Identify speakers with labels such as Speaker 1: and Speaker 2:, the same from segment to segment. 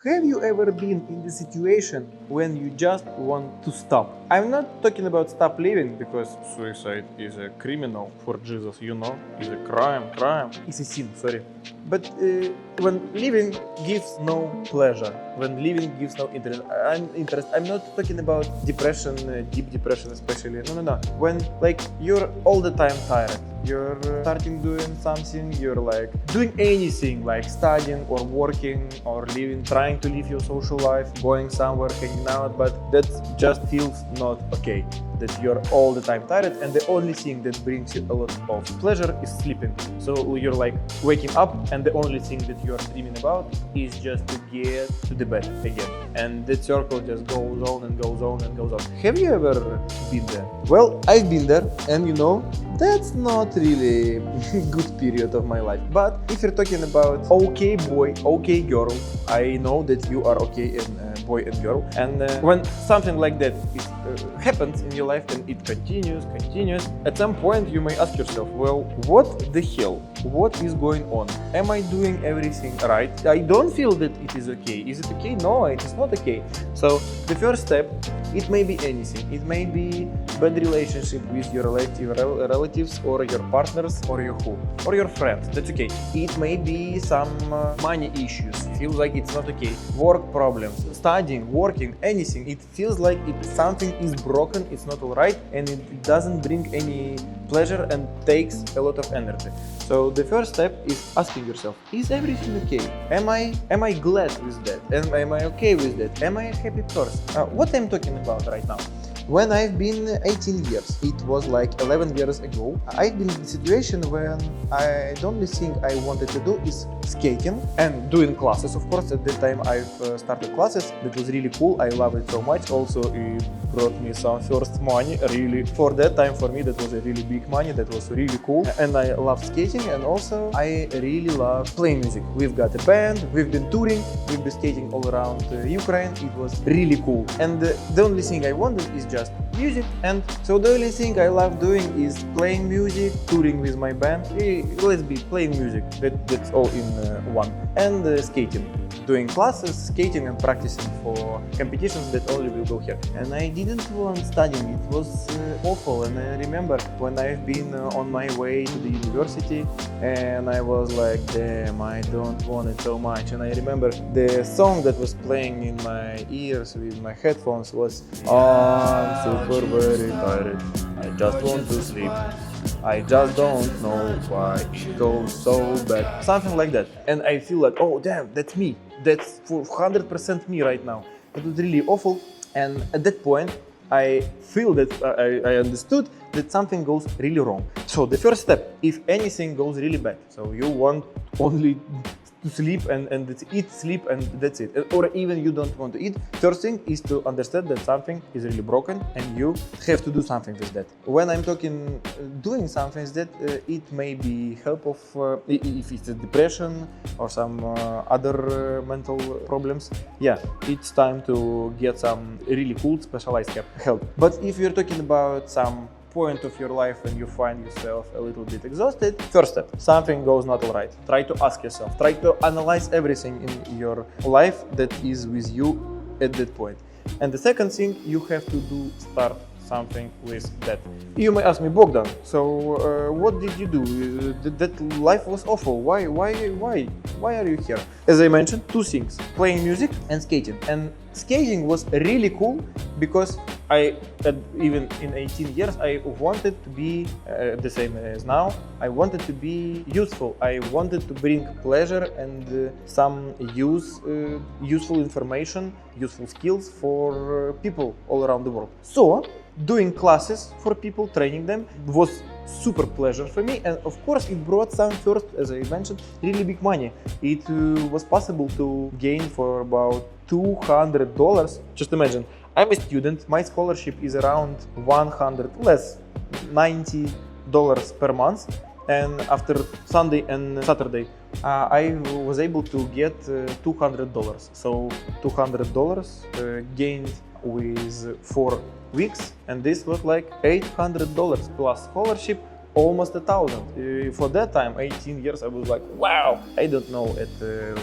Speaker 1: have you ever been in the situation when you just want to stop? I'm not talking about stop living, because suicide is a criminal for Jesus, you know, is a crime. It's a sin, sorry. But when living gives no pleasure, when living gives no interest, I'm not talking about depression, deep depression especially. No. When like you're all the time tired, you're starting doing something, you're like doing anything like studying or working or living, trying to live your social life, going somewhere, hanging out, but that just feels not okay. That you're all the time tired and the only thing that brings you a lot of pleasure is sleeping. So you're like waking up and the only thing that you're dreaming about is just to get to the bed again. And that circle just goes on and goes on and goes on. Have you ever been there? Well, I've been there, and you know, that's not really a good period of my life. But if you're talking about okay boy, okay girl, I know that you are okay in boy and girl. And when something like that happens in your life and it continues, at some point you may ask yourself, well, what the hell? What is going on? Am I doing everything right? I don't feel that it is okay. Is it okay? No, it is not okay. So the first step, it may be anything. It may be bad relationship with your relatives or your partners or your friends. That's okay. It may be some money issues. It feels like it's not okay. Work problems, studying, working, anything. It feels like something is broken. It's not all right, and it doesn't bring any pleasure and takes a lot of energy. So the first step is asking yourself, is everything okay? Am I glad with that? Am I okay with that? Am I a happy person? What I'm talking about right now? When I've been 18 years, it was like 11 years ago, I've been in a situation when the only thing I wanted to do is skating and doing classes, of course. At that time I've started classes. That was really cool. I love it so much. Also, it brought me some first money. Really, for that time, for me, that was a really big money. That was really cool. And I love skating, and also I really love playing music. We've got a band, we've been touring, we've been skating all around Ukraine. It was really cool. And the only thing I wanted is just music. And so the only thing I love doing is playing music, touring with my band. Let's be playing music. That's all in one. And skating. Doing classes, skating and practicing for competitions that only will go here. And I didn't want studying. It was awful. And I remember when I've been on my way to the university and I was like, damn, I don't want it so much. And I remember the song that was playing in my ears with my headphones was, I'm super very tired, I just want to sleep, I just don't know why it goes so bad. Something like that. And I feel like, oh damn, that's me. That's 100% me right now. It was really awful. And at that point, I feel that I understood that something goes really wrong. So the first step, if anything goes really bad, so you want only to sleep and eat, sleep, and that's it. Or even you don't want to eat. First thing is to understand that something is really broken and you have to do something with that. When I'm talking doing something is that it may be help of if it's a depression or some other mental problems. Yeah, it's time to get some really cool specialized help. But if you're talking about some point of your life when you find yourself a little bit exhausted, first step, something goes not all right. Try to ask yourself, try to analyze everything in your life that is with you at that point. And the second thing you have to do, start something with that. You may ask me, Bogdan, so what did you do? That life was awful. Why are you here? As I mentioned, two things, playing music and skating. And skating was really cool because even in 18 years, I wanted to be the same as now. I wanted to be useful. I wanted to bring pleasure and some useful information, useful skills for people all around the world. So doing classes for people, training them was super pleasure for me, and of course it brought some first, as I mentioned, really big money. It was possible to gain for about $200. Just imagine, I'm a student, my scholarship is around $90 per month, and after Sunday and Saturday I was able to get $200. So $200 gained with 4 weeks, and this was like $800 plus scholarship almost 1,000. For that time, 18 years, I was like, wow. I don't know at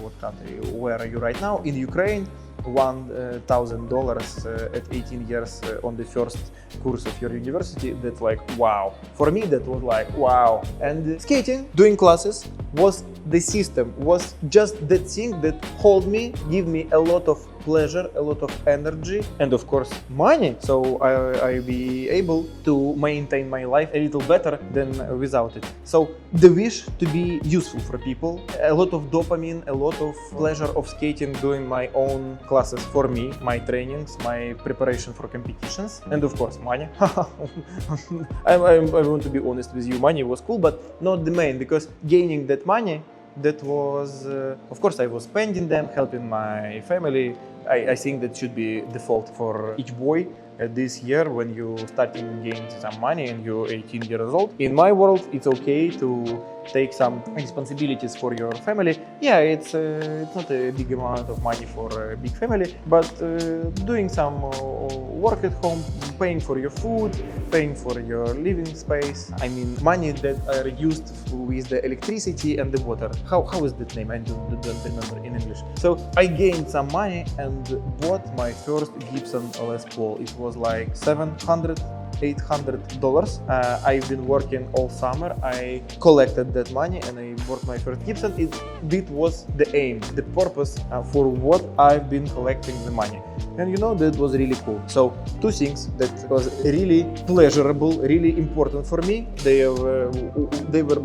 Speaker 1: what country, where are you right now? In Ukraine, $1,000 at 18 years on the first course of your university. That's like, wow. For me, that was like, wow. And skating, doing classes, was the system, was just that thing that hold me, give me a lot of pleasure, a lot of energy, and of course money, so I be able to maintain my life a little better than without it. So the wish to be useful for people, a lot of dopamine, a lot of pleasure of skating, doing my own classes for me, my trainings, my preparation for competitions, and of course money. I want to be honest with you, money was cool, but not the main, because gaining that money, that was, of course, I was spending them, helping my family. I think that should be default for each boy this year when you starting gaining some money and you're 18 years old. In my world, it's okay to take some responsibilities for your family. Yeah, it's not a big amount of money for a big family, but doing some work at home, paying for your food, paying for your living space. I mean, money that are used with the electricity and the water. How is that name? I don't remember in English. So I gained some money and bought my first Gibson Les Paul. It was like $700-800. I've been working all summer. I collected that money and I bought my first Gibson. It was the aim, the purpose for what I've been collecting the money. And you know, that was really cool. So two things that was really pleasurable, really important for me. They were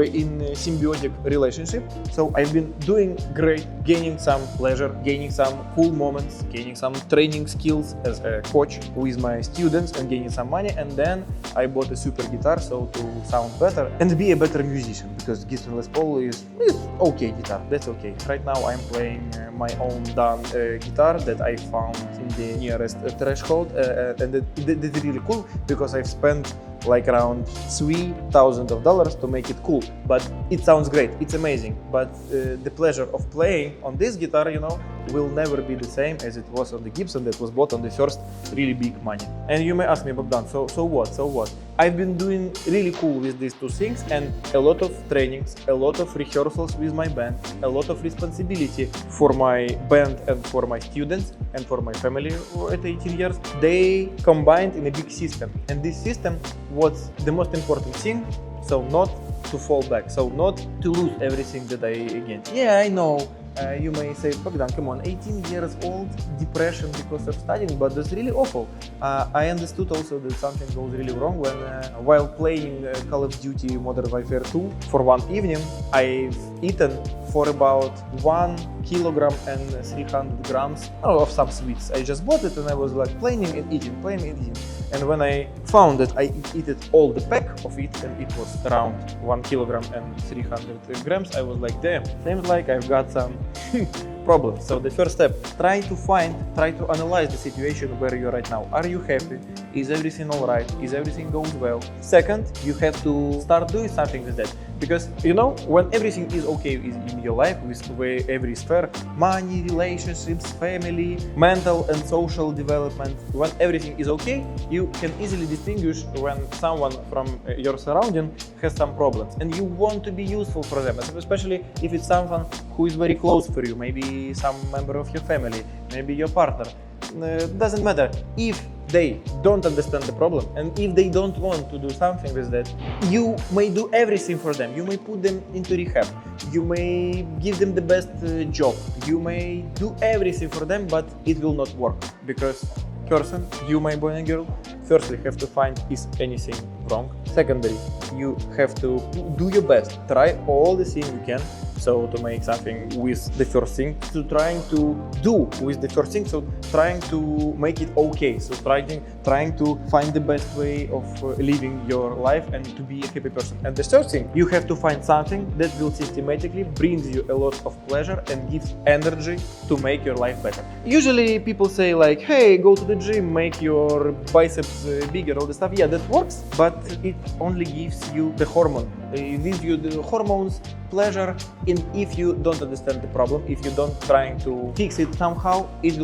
Speaker 1: in a symbiotic relationship. So I've been doing great, gaining some pleasure, gaining some cool moments, gaining some training skills as a coach with my students, and gaining some money. And then I bought a super guitar, so to sound better and be a better musician, because Gibson Les Paul is okay guitar, that's okay. Right now I'm playing my own done guitar that I found in the nearest threshold, and that's really cool, because I've spent like around $3,000 to make it cool. But it sounds great, it's amazing, but the pleasure of playing on this guitar, you know, will never be the same as it was on the Gibson that was bought on the first really big money. And you may ask me, Bogdan, so what? I've been doing really cool with these two things, and a lot of trainings, a lot of rehearsals with my band, a lot of responsibility for my band and for my students and for my family at 18 years. They combined in a big system, and this system was the most important thing. So not to fall back, so not to lose everything that I gained. Yeah, I know. You may say, Bogdan, come on, 18 years old, depression because of studying, but that's really awful. I understood also that something goes really wrong when, while playing Call of Duty Modern Warfare 2 for one evening, I've eaten for about 1 kilogram and 300 grams of some sweets. I just bought it and I was like playing and eating. And when I found that I ate all the pack of it, and it was around 1 kilogram and 300 grams, I was like, damn, seems like I've got some problems. So the first step, try to analyze the situation where you're right now. Are you happy? Is everything all right? Is everything going well? Second, you have to start doing something with that. Because, you know, when everything is okay in your life, with every sphere, money, relationships, family, mental and social development, when everything is okay, you can easily distinguish when someone from your surrounding has some problems. And you want to be useful for them, especially if it's someone who is very close for you, maybe some member of your family, maybe your partner. Doesn't matter. If they don't understand the problem, and if they don't want to do something with that, you may do everything for them. You may put them into rehab, you may give them the best job, you may do everything for them, but it will not work. Because person, you, my boy and girl, firstly have to find is anything wrong. Secondly, you have to do your best, try all the things you can, so to make something with the first thing, to trying to do with the first thing, so trying to make it okay, so trying to find the best way of living your life and to be a happy person. And the third thing, you have to find something that will systematically brings you a lot of pleasure and gives energy to make your life better. Usually people say like, hey, go to the gym, make your biceps bigger, all the stuff. Yeah, that works, but it only gives you the hormone. It gives you the hormones, pleasure, and if you don't understand the problem, if you don't trying to fix it somehow, it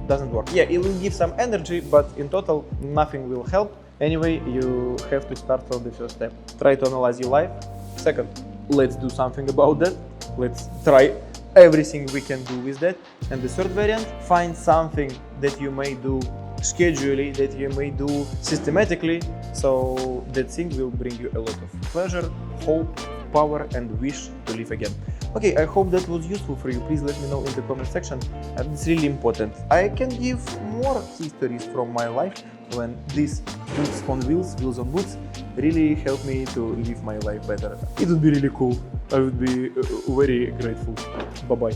Speaker 1: doesn't work. Yeah, it will give some energy, but in total nothing will help. Anyway, you have to start from the first step. Try to analyze your life. Second, let's do something about that. Let's try everything we can do with that. And the third variant, find something that you may do schedulely, that you may do systematically, so that thing will bring you a lot of pleasure, hope, power and wish to live again. Okay, I hope that was useful for you. Please let me know in the comment section. It's really important. I can give more histories from my life when these boots on wheels, wheels on boots, really help me to live my life better. It would be really cool. I would be very grateful. Bye-bye.